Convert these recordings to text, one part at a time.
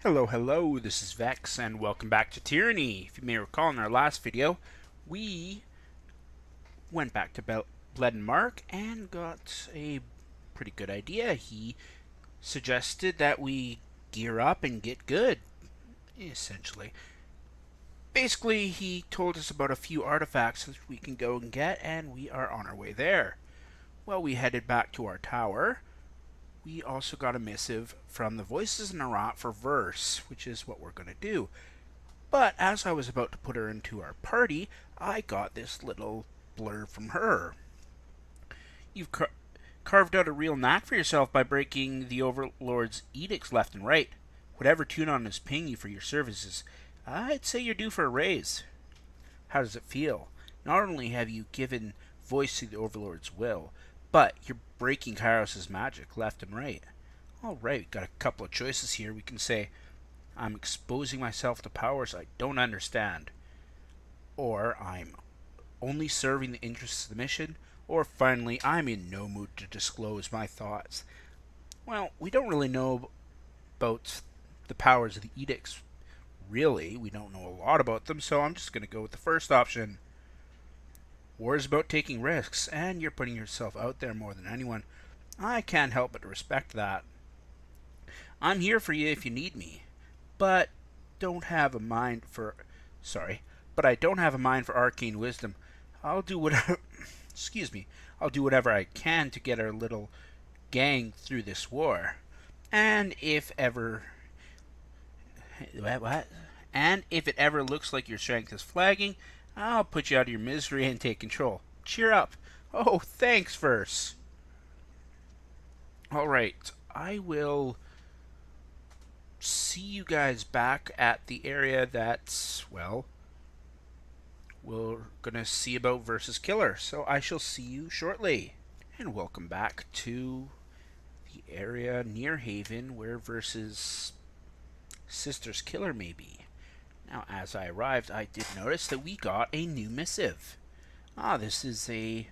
Hello, hello, this is Vex, and welcome back to Tyranny. If you may recall in our last video, we went back to Bled and Mark and got a pretty good idea. He suggested that we gear up and get good, essentially. Basically, he told us about a few artifacts that we can go and get, and we are on our way there. Well, we headed back to our tower. We also got a missive from the Voices in Arat for Verse, which is what we're going to do. But as I was about to put her into our party, I got this little blurb from her. You've carved out a real knack for yourself by breaking the Overlord's edicts left and right. Whatever Tunon is paying you for your services, I'd say you're due for a raise. How does it feel? Not only have you given voice to the Overlord's will, but you're breaking Kairos' magic left and right. Alright, we've got a couple of choices here. We can say, I'm exposing myself to powers I don't understand. Or, I'm only serving the interests of the mission. Or, finally, I'm in no mood to disclose my thoughts. Well, we don't really know about the powers of the edicts. Really, we don't know a lot about them, so I'm just going to go with the first option. War is about taking risks, and you're putting yourself out there more than anyone. I can't help but respect that. I'm here for you if you need me, but don't have a mind for... but I don't have a mind for arcane wisdom. I'll do whatever... excuse me. I'll do whatever I can to get our little gang through this war. And if ever... What? And if it ever looks like your strength is flagging, I'll put you out of your misery and take control. Cheer up. Oh, thanks, Verse. Alright, I will see you guys back at the area that's, well, we're gonna see about Verse's killer. So I shall see you shortly. And welcome back to the area near Haven where Verse's sister's killer may be. Now, as I arrived, I did notice that we got a new missive. This is a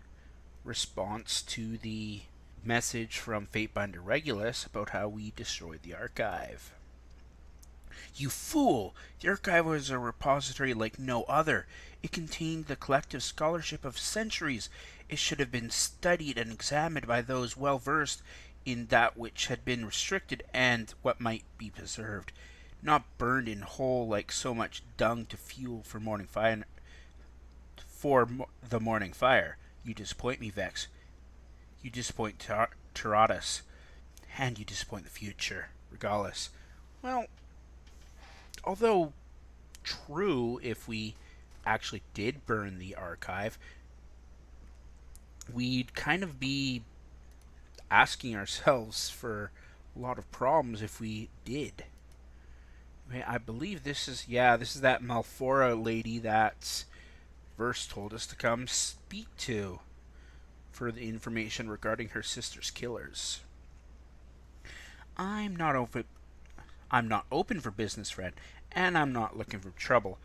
response to the message from Fatebinder Vexx about how we destroyed the archive. You fool! The archive was a repository like no other. It contained the collective scholarship of centuries. It should have been studied and examined by those well versed in that which had been restricted and what might be preserved, not burned in whole like so much dung to fuel for the morning fire. You disappoint me, Vex. You disappoint Taratus. And you disappoint the future, Regalis. Well, although true, if we actually did burn the archive, we'd kind of be asking ourselves for a lot of problems if we did. I believe this is that Malfora lady that Verse told us to come speak to for the information regarding her sister's killers. I'm not open for business, friend, and I'm not looking for trouble.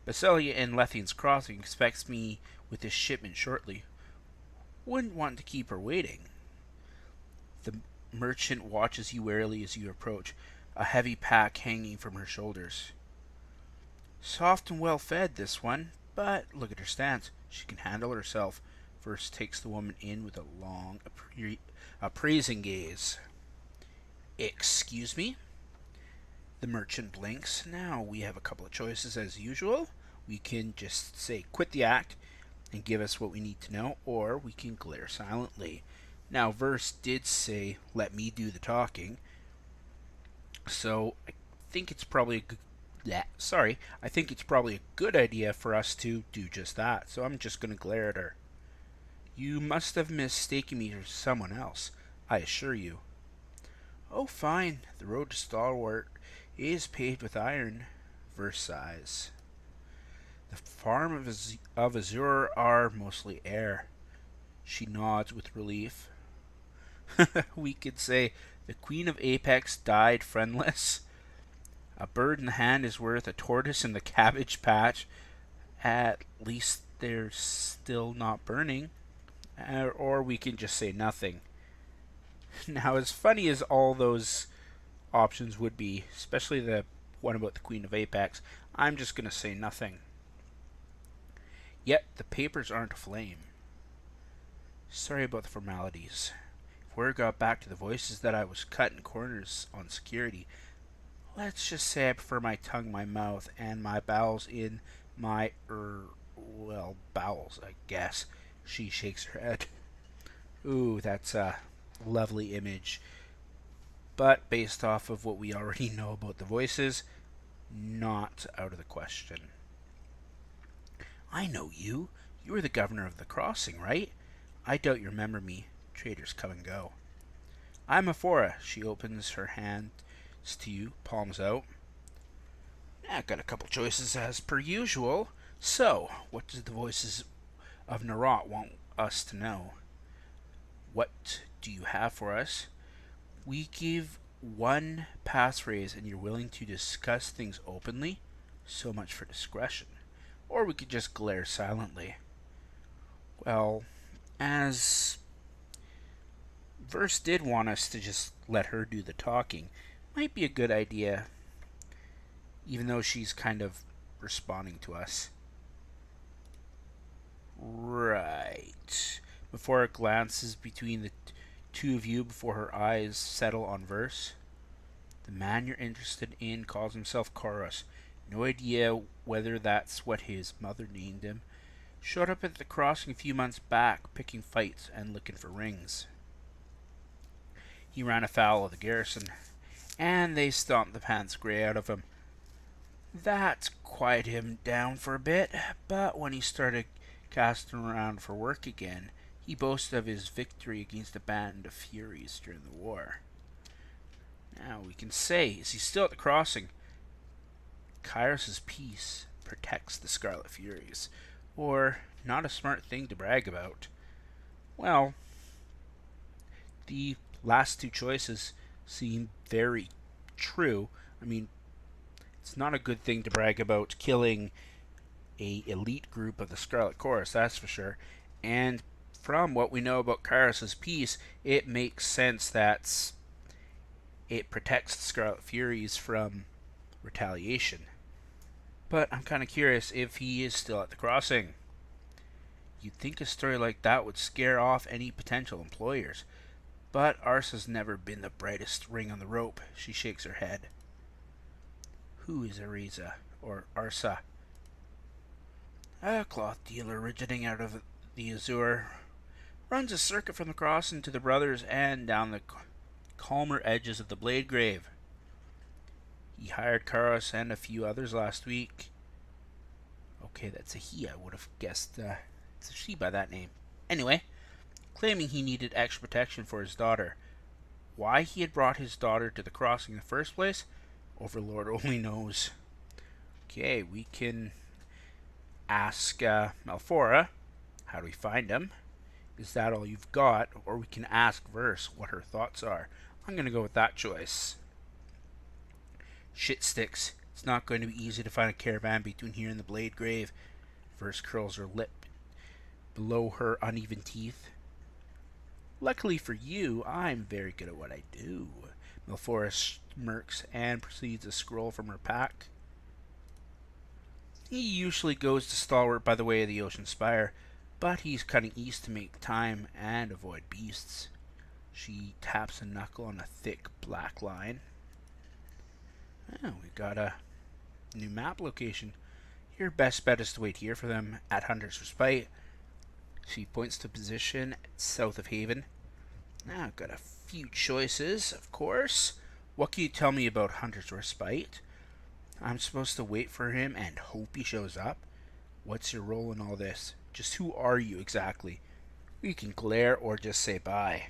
Basilia in Lethian's Crossing expects me with this shipment shortly. Wouldn't want to keep her waiting. The merchant watches you warily as you approach, a heavy pack hanging from her shoulders. Soft and well fed, this one, but look at her stance. She can handle herself. First takes the woman in with a long, appraising gaze. Excuse me? The merchant blinks. Now we have a couple of choices as usual. We can just say quit the act and give us what we need to know, or we can glare silently. Now Verse did say let me do the talking, so I think it's probably a good idea for us to do just that. So I'm just going to glare at her. You must have mistaken me for someone else, I assure you. Oh, fine. The road to Stalwart is paved with iron. Verse sighs. The farm of Azure are mostly air. She nods with relief. We could say the Queen of Apex died friendless. A bird in the hand is worth a tortoise in the cabbage patch. At least they're still not burning. Or we can just say nothing. Now, as funny as all those options would be, especially the one about the Queen of Apex. I'm just going to say nothing. Yet the papers aren't aflame. Sorry about the formalities. If word got back to the voices that I was cutting corners on security, let's just say I prefer my tongue in my mouth and my bowels in my, well, bowels, I guess. She shakes her head. Ooh, that's a lovely image. But based off of what we already know about the voices, not out of the question. I know you. You were the governor of the crossing, right? I doubt you remember me. Traitors come and go. I'm Aphora. She opens her hands to you, palms out. I've got a couple choices as per usual. So, what do the voices of Narot want us to know? What do you have for us? We give one passphrase and you're willing to discuss things openly? So much for discretion. Or we could just glare silently. Well, as Verse did want us to just let her do the talking, might be a good idea, even though she's kind of responding to us. Right. Before it glances between the two of you, before her eyes settle on Verse. The man you're interested in calls himself Chorus. No idea whether that's what his mother named him. Showed up at the crossing a few months back, picking fights and looking for rings. He ran afoul of the garrison, and they stomped the pants grey out of him. That quieted him down for a bit, but when he started casting around for work again, he boasted of his victory against a band of Furies during the war. Now we can say, is he still at the crossing? Kairos' peace protects the Scarlet Furies, or not a smart thing to brag about. Well, the last two choices seem very true. I mean, it's not a good thing to brag about killing a elite group of the Scarlet Chorus, that's for sure. And from what we know about Kairos' peace, it makes sense that it protects the Scarlet Furies from retaliation. But I'm kind of curious if he is still at the crossing. You'd think a story like that would scare off any potential employers. But Arsa's never been the brightest ring on the rope. She shakes her head. Who is Ariza, or Arsa? A cloth dealer originating out of the Azure. Runs a circuit from the crossing to the Brothers and down the calmer edges of the Blade Grave. He hired Karos and a few others last week. Okay, that's a he. I would have guessed it's a she by that name. Anyway, claiming he needed extra protection for his daughter. Why he had brought his daughter to the crossing in the first place, Overlord only knows. Okay, we can ask Malphora, how do we find him? Is that all you've got? Or we can ask Verse what her thoughts are. I'm going to go with that choice. Shit sticks. It's not going to be easy to find a caravan between here and the Blade Grave. Verse curls her lip below her uneven teeth. Luckily for you, I'm very good at what I do. Malphora smirks and proceeds to scroll from her pack. He usually goes to Stalwart by the way of the Ocean Spire, but he's cutting east to make time and avoid beasts. She taps a knuckle on a thick black line. Oh, we got a new map location. Your best bet is to wait here for them at Hunter's Respite. She points to position south of Haven. Now, I've got a few choices, of course. What can you tell me about Hunter's Respite? I'm supposed to wait for him and hope he shows up? What's your role in all this? Just who are you exactly? You can glare or just say bye.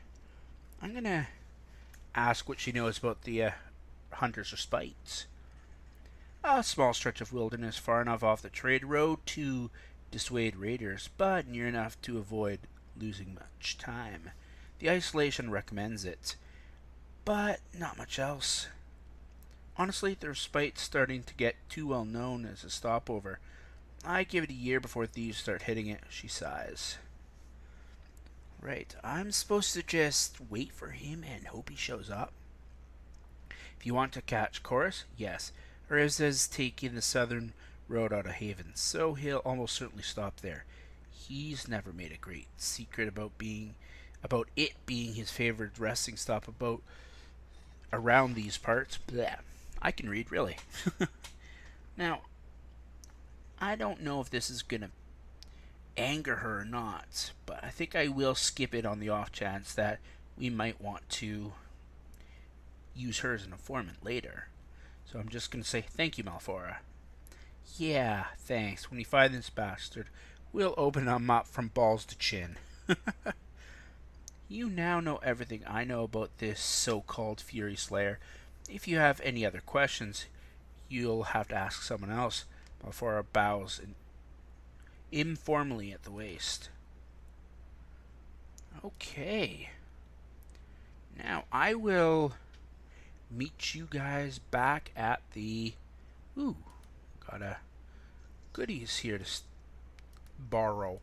I'm gonna ask what she knows about the Hunter's Respite. A small stretch of wilderness far enough off the trade road to dissuade raiders, but near enough to avoid losing much time. The isolation recommends it, but not much else. Honestly, the Respite's starting to get too well known as a stopover. I give it a year before thieves start hitting it, she sighs. Right, I'm supposed to just wait for him and hope he shows up? If you want to catch Chorus, yes. Ariza's taking the southern road out of Haven, so he'll almost certainly stop there. He's never made a great secret about it being his favorite resting stop around these parts. Blah. I can read, really. Now, I don't know if this is gonna anger her or not, but I think I will skip it on the off chance that we might want to use her as an informant later. So I'm just gonna say thank you, Malfora. Yeah, thanks. When we find this bastard, we'll open him up from balls to chin. You now know everything I know about this so-called Fury Slayer. If you have any other questions, you'll have to ask someone else. Malfora bows informally at the waist. Okay. Now I will meet you guys back at the... Ooh, got a goodies here to borrow.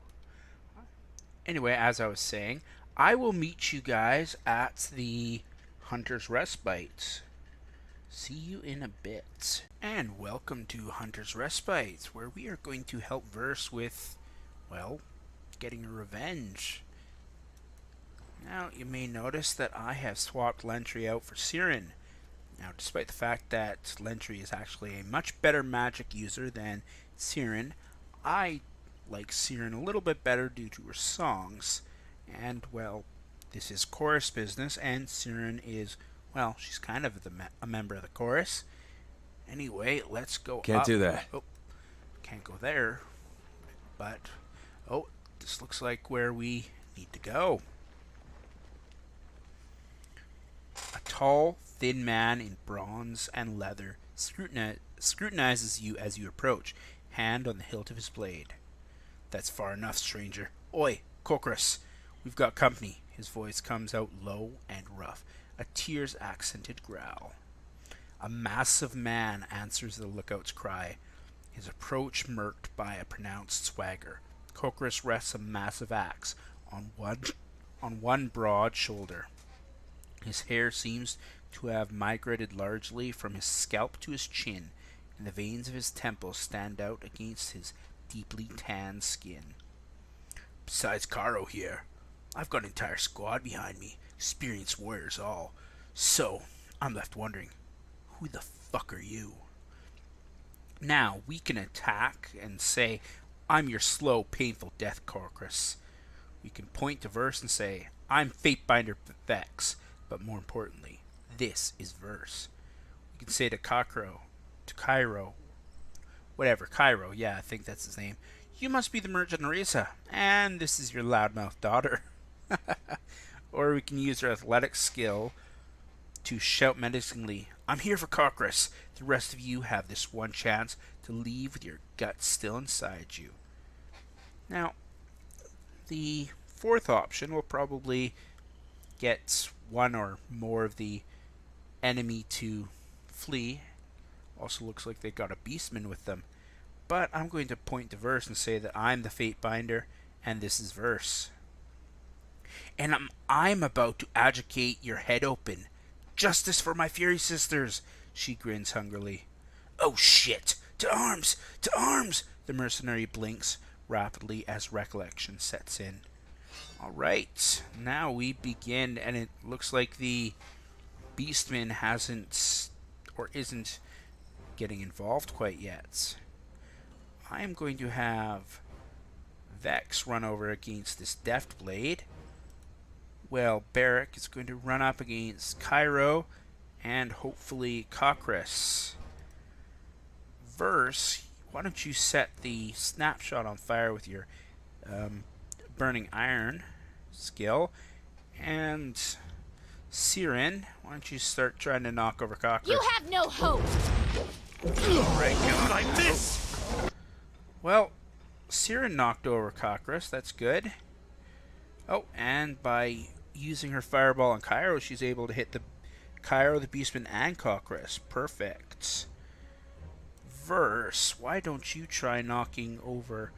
Anyway, as I was saying, I will meet you guys at the Hunter's Respite. See you in a bit. And welcome to Hunter's Respite, where we are going to help Verse with, well, getting revenge. Now, you may notice that I have swapped Lentry out for Siren. Now, despite the fact that Lentry is actually a much better magic user than Siren, I like Siren a little bit better due to her songs. And, well, this is chorus business, and Siren is, well, she's kind of a member of the chorus. Anyway, let's go Can't up. do that. Oh, can't go there. But, oh, this looks like where we need to go. A tall, thin man in bronze and leather scrutinizes you as you approach, hand on the hilt of his blade. That's far enough, stranger. Oi, Kokris, we've got company. His voice comes out low and rough, a tears-accented growl. A massive man answers the lookout's cry, his approach marked by a pronounced swagger. Kokris rests a massive axe on one broad shoulder. His hair seems to have migrated largely from his scalp to his chin, and the veins of his temples stand out against his deeply tanned skin. Besides Caro here, I've got an entire squad behind me, experienced warriors all. So, I'm left wondering, who the fuck are you? Now, we can attack and say, I'm your slow, painful death, Corcus. We can point to Verse and say, I'm Fatebinder Vexx, but more importantly, this is Verse. We can say to Cairo, yeah, I think that's his name. You must be the merchant Narisa, and this is your loudmouth daughter. Or we can use our athletic skill to shout menacingly, I'm here for Cockrus. The rest of you have this one chance to leave with your guts still inside you. Now, the fourth option will probably get one or more of the enemy to flee. Also looks like they got a beastman with them. But I'm going to point to Verse and say that I'm the Fatebinder, and this is Verse. And I'm about to adjudicate your head open. Justice for my Fury sisters, she grins hungrily. Oh shit! To arms! To arms! The mercenary blinks rapidly as recollection sets in. Alright, now we begin, and it looks like the Beastman hasn't, or isn't, getting involved quite yet. I am going to have Vexx run over against this Deft Blade. Well, Barrack is going to run up against Cairo and hopefully Cockrus. Verse, why don't you set the snapshot on fire with your burning iron skill, and Siren, why don't you start trying to knock over Cockrus? You have no hope. Alright, God, I miss. Well, Siren knocked over Cockrus. That's good. Oh, and by using her fireball on Cairo, she's able to hit the Cairo, the Beastman, and Cockrus. Perfect. Verse, why don't you try knocking over...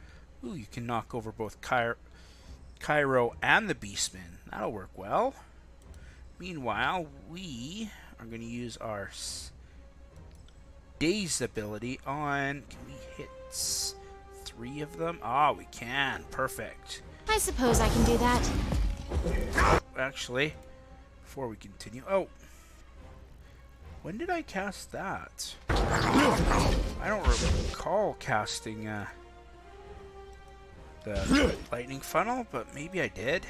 Ooh, you can knock over both Cairo and the Beastman. That'll work well. Meanwhile, we are going to use our Dazed ability on... Can we hit 3 of them? Ah, we can. Perfect. I suppose I can do that. Actually, before we continue... Oh! When did I cast that? I don't recall casting the lightning funnel, but maybe I did.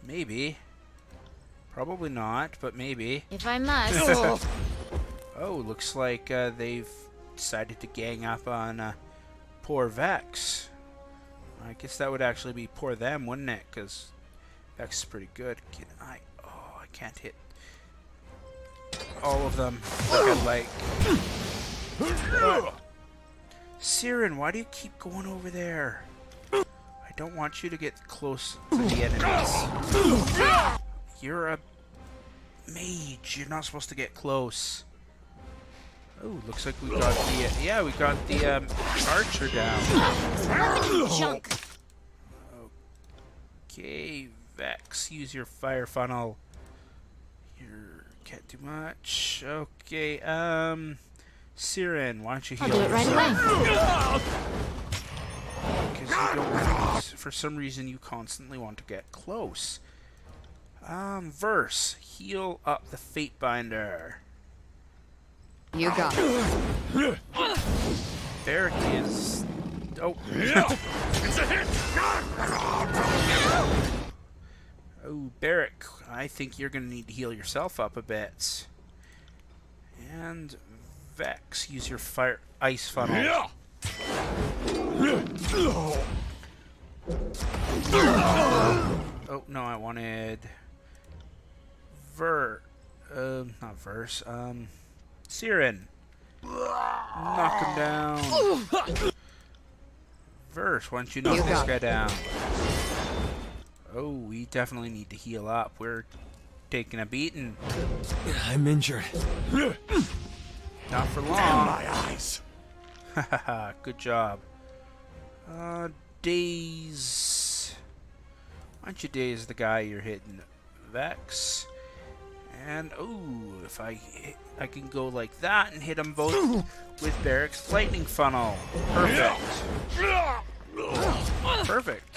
Maybe. Probably not, but maybe. If I must. Oh, looks like they've decided to gang up on poor Vexx. I guess that would actually be poor them, wouldn't it? Because Vexx is pretty good. Can I... Oh, I can't hit all of them like Siren, why do you keep going over there? I don't want you to get close to the enemies. You're a mage. You're not supposed to get close. Oh, looks like we got the yeah, we got the archer down. Junk. Okay, Vexx, use your fire funnel. You can't do much. Okay, Siren, why don't you heal? I'll do it right away. Because you don't want, for some reason, you constantly want to get close. Verse, heal up the Fatebinder. You got it. Barrick is... Oh. It's a hit! Oh, Barrick, I think you're going to need to heal yourself up a bit. And Vexx, use your fire ice funnel. Oh, no, I wanted... not Verse, Siren. Knock him down. Verse, why don't you knock this guy down? Oh, we definitely need to heal up. We're taking a beating. I'm injured. Not for long. Damn my eyes. Hahaha, good job. Daze. Why don't you daze the guy you're hitting, Vexx? And oh, if I can go like that and hit them both with Barrick's lightning funnel. Perfect. Perfect.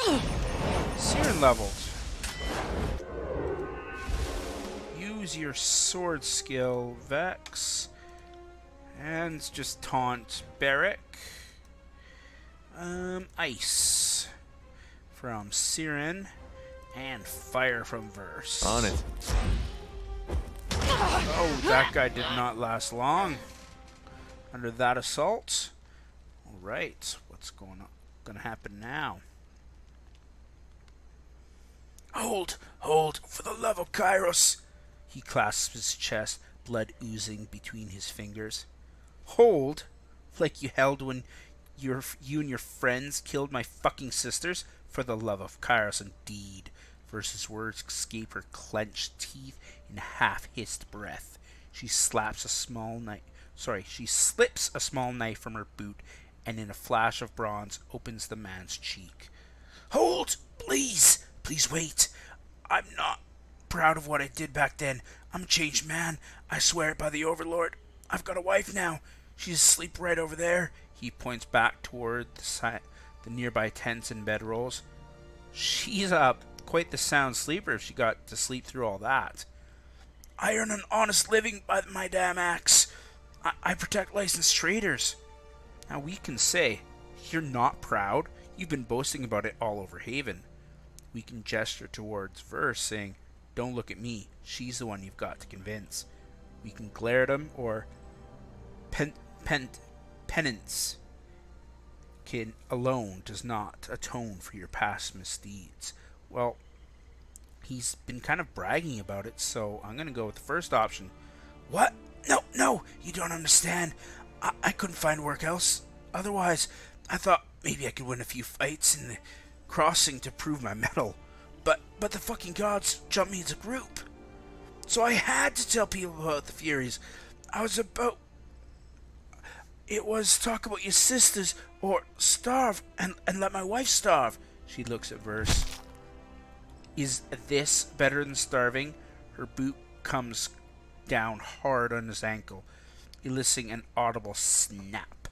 Siren leveled. Use your sword skill, Vexx, and just taunt Barrick. Ice from Siren and fire from Verse. On it. Oh, that guy did not last long under that assault. All right, what's gonna happen now? Hold, for the love of Kairos. He clasps his chest, blood oozing between his fingers. Hold, like you held when you and your friends killed my fucking sisters. For the love of Kairos, indeed. Versus words escape her clenched teeth in half-hissed breath. She slips a small knife from her boot, and in a flash of bronze opens the man's cheek. Hold! Please! Please wait! I'm not proud of what I did back then. I'm a changed man. I swear it by the Overlord. I've got a wife now. She's asleep right over there. He points back toward the nearby tents and bedrolls. She's quite the sound sleeper if she got to sleep through all that. I earn an honest living by my damn axe. I protect licensed traders. Now we can say, you're not proud. You've been boasting about it all over Haven. We can gesture towards Verse, saying, don't look at me. She's the one you've got to convince. We can glare at him, or penance alone does not atone for your past misdeeds. Well, he's been kind of bragging about it, so I'm going to go with the first option. What? No, you don't understand. I couldn't find work else. Otherwise, I thought maybe I could win a few fights in the crossing to prove my mettle. But the fucking gods jumped me as a group. So I had to tell people about the Furies. It was talk about your sisters, or starve, and let my wife starve. She looks at Verse. Is this better than starving? Her boot comes down hard on his ankle, eliciting an audible snap.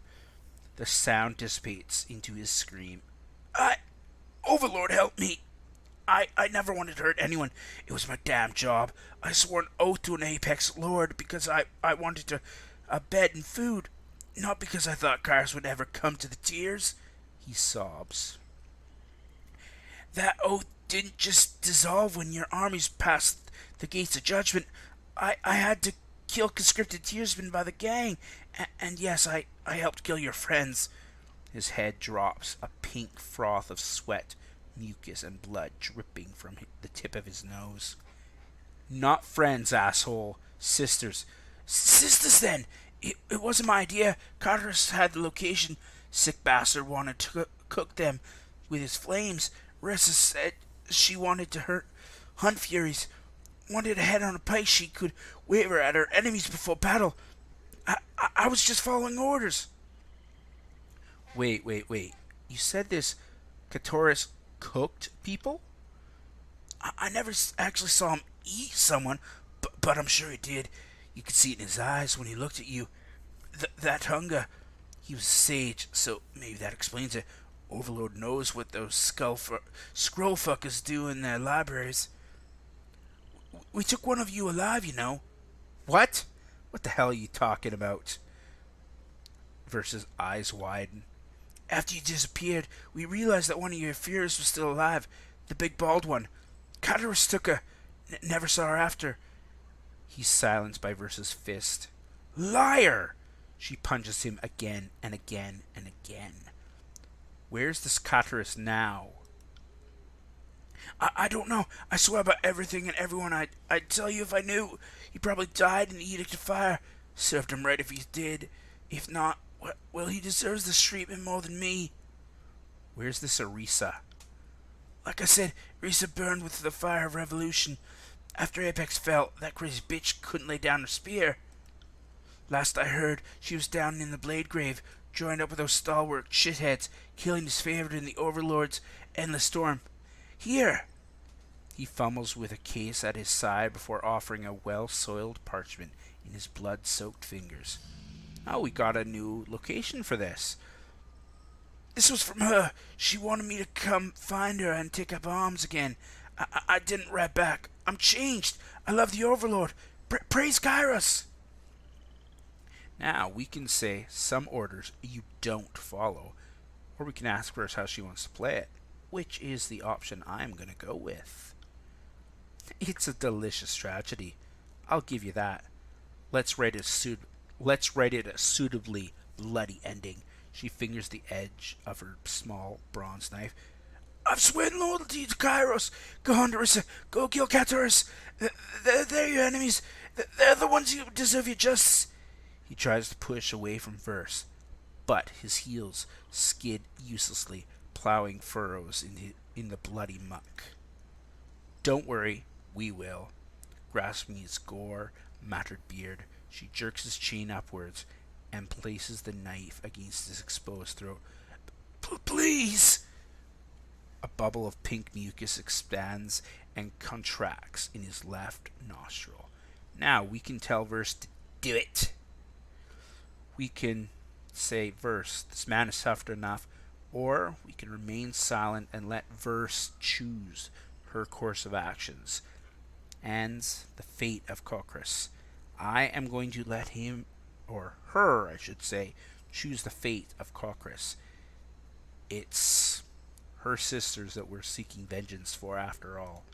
The sound dissipates into his scream. Overlord, help me! I never wanted to hurt anyone. It was my damn job. I swore an oath to an Apex Lord because I wanted to a bed and food, not because I thought Kairos would ever come to the tears. He sobs. That oath didn't just dissolve when your armies passed the gates of judgment. I had to kill conscripted tearsmen by the gang. And yes, I helped kill your friends. His head drops, a pink froth of sweat, mucus, and blood dripping from the tip of his nose. Not friends, asshole. Sisters. Sisters, then! It wasn't my idea. Carter's had the location. Sick bastard wanted to cook them with his flames. Ressa said she wanted to hunt furies. Wanted to head on a pike she could waver at her enemies before battle. I was just following orders. Wait. You said this Katoris cooked people? I never actually saw him eat someone, but I'm sure he did. You could see it in his eyes when he looked at you. That hunger. He was a sage, so maybe that explains it. Overlord knows what those scroll fuckers do in their libraries. We took one of you alive, you know. What? What the hell are you talking about? Versus eyes widen. After you disappeared, we realized that one of your fears was still alive. The big bald one. Cataris took her. Never saw her after. He's silenced by Versa's fist. Liar! She punches him again and again and again. Where's this Cataris now? I don't know. I swear by everything and everyone I'd tell you if I knew. He probably died in the Edict of Fire. Served him right if he did. If not, well, he deserves this treatment more than me. Where's this Arisa? Like I said, Arisa burned with the fire of revolution. After Apex fell, that crazy bitch couldn't lay down her spear. Last I heard, she was down in the Blade Grave, joined up with those stalwart shitheads, killing his favorite in the Overlord's endless storm. Here! He fumbles with a case at his side before offering a well-soiled parchment in his blood-soaked fingers. Oh, we got a new location for this. This was from her. She wanted me to come find her and take up arms again. I didn't write back. I'm changed. I love the Overlord. Praise Kairos! Now, we can say some orders you don't follow, or we can ask her how she wants to play it, which is the option I'm going to go with. It's a delicious tragedy. I'll give you that. Let's write it a suitably bloody ending. She fingers the edge of her small bronze knife. I've sworn loyalty to Kairos. Go on, Darissa. Go kill Kataris. They're your enemies. They're the ones who deserve your justice. He tries to push away from Verse, but his heels skid uselessly, plowing furrows in the bloody muck. Don't worry, we will. Grasping his matted beard, she jerks his chain upwards and places the knife against his exposed throat. Please! A bubble of pink mucus expands and contracts in his left nostril. Now we can tell Verse to do it. We can say, Verse, this man has suffered enough, or we can remain silent and let Verse choose her course of actions and the fate of Kokris. I am going to let him, or her, I should say, choose the fate of Kokris. It's her sisters that we're seeking vengeance for, after all.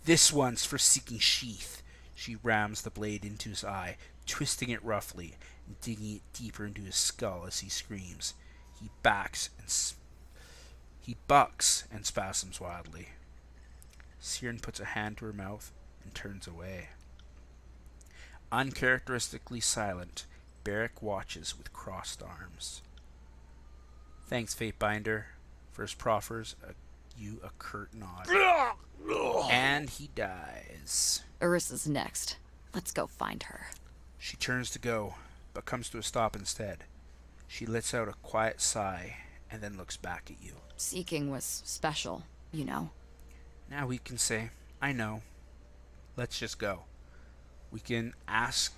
This one's for seeking Sheath. She rams the blade into his eye, twisting it roughly and digging it deeper into his skull as he screams. He bucks and spasms wildly. Siren puts a hand to her mouth and turns away. Uncharacteristically silent, Barrick watches with crossed arms. Thanks, Fatebinder. First proffers you a curt nod. And he dies. Arissa's next. Let's go find her. She turns to go, but comes to a stop instead. She lets out a quiet sigh and then looks back at you. Seeking was special, you know. Now we can say, I know. Let's just go. We can ask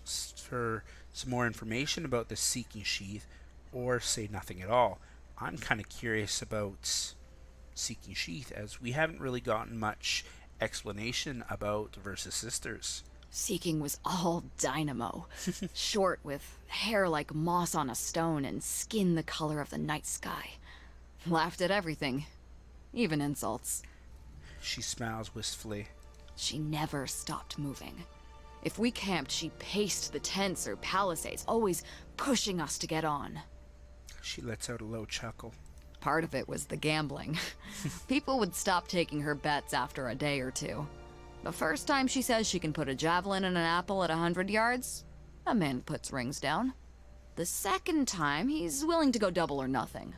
for some more information about the Seeking Sheath, or say nothing at all. I'm kind of curious about Seeking Sheath, as we haven't really gotten much explanation about Versus Sisters. Seeking was all dynamo. Short, with hair like moss on a stone and skin the color of the night sky. Laughed at everything, even insults. She smiles wistfully. She never stopped moving. If we camped, she paced the tents or palisades, always pushing us to get on. She lets out a low chuckle. Part of it was the gambling. People would stop taking her bets after a day or two. The first time she says she can put a javelin in an apple at 100 yards, a man puts rings down. The second time, he's willing to go double or nothing.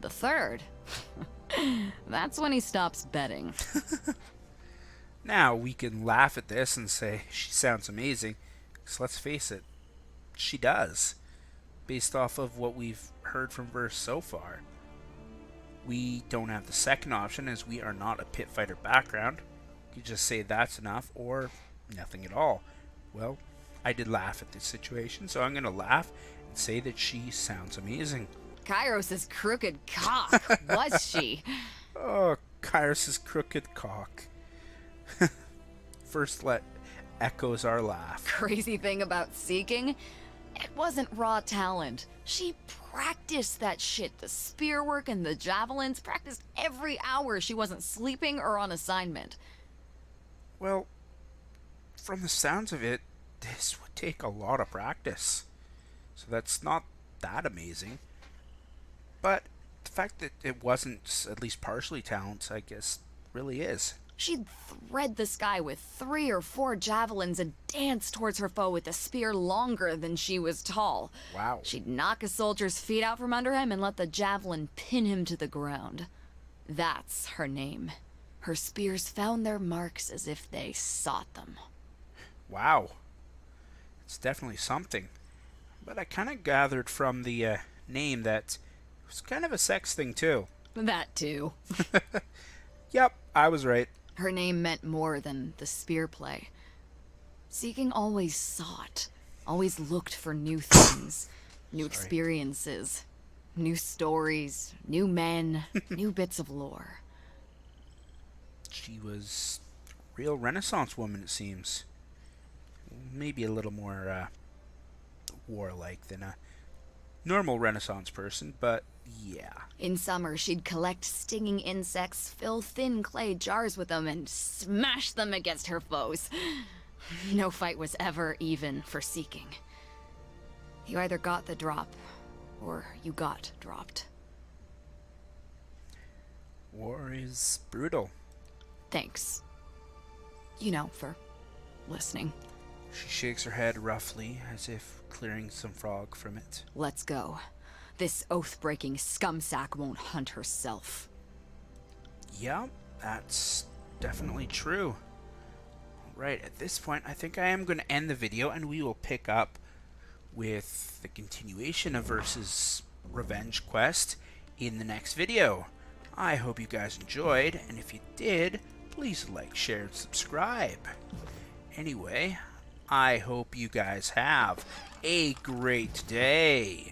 The third, that's when he stops betting. Now, we can laugh at this and say she sounds amazing, because let's face it, she does, based off of what we've heard from Verse so far. We don't have the second option, as we are not a pit fighter background. You just say that's enough, or nothing at all. Well, I did laugh at this situation, so I'm going to laugh and say that she sounds amazing. Kairos' crooked cock, was she? Oh, Kairos' crooked cock. First, let echoes our laugh. Crazy thing about Seeking? It wasn't raw talent. She practiced that shit. The spear work and the javelins, practiced every hour she wasn't sleeping or on assignment. Well, from the sounds of it, this would take a lot of practice. So that's not that amazing. But the fact that it wasn't at least partially talent, I guess, really is. She'd thread the sky with 3 or 4 javelins and dance towards her foe with a spear longer than she was tall. Wow. She'd knock a soldier's feet out from under him and let the javelin pin him to the ground. That's her name. Her spears found their marks as if they sought them. Wow. It's definitely something. But I kind of gathered from the name that it was kind of a sex thing too. That too. Yep, I was right. Her name meant more than the spear play. Seeking always sought, always looked for new things, new experiences, new stories, new men, new bits of lore. She was a real Renaissance woman, it seems. Maybe a little more warlike than a normal Renaissance person, but yeah. In summer, she'd collect stinging insects, fill thin clay jars with them, and smash them against her foes. No fight was ever even for Seeking. You either got the drop, or you got dropped. War is brutal. Thanks. You know, for listening. She shakes her head roughly, as if clearing some fog from it. Let's go. This oath-breaking scumsack won't hunt herself. Yeah, that's definitely true. Alright, at this point, I think I am going to end the video, and we will pick up with the continuation of Versus Revenge Quest in the next video. I hope you guys enjoyed, and if you did, please like, share, and subscribe. Anyway, I hope you guys have a great day.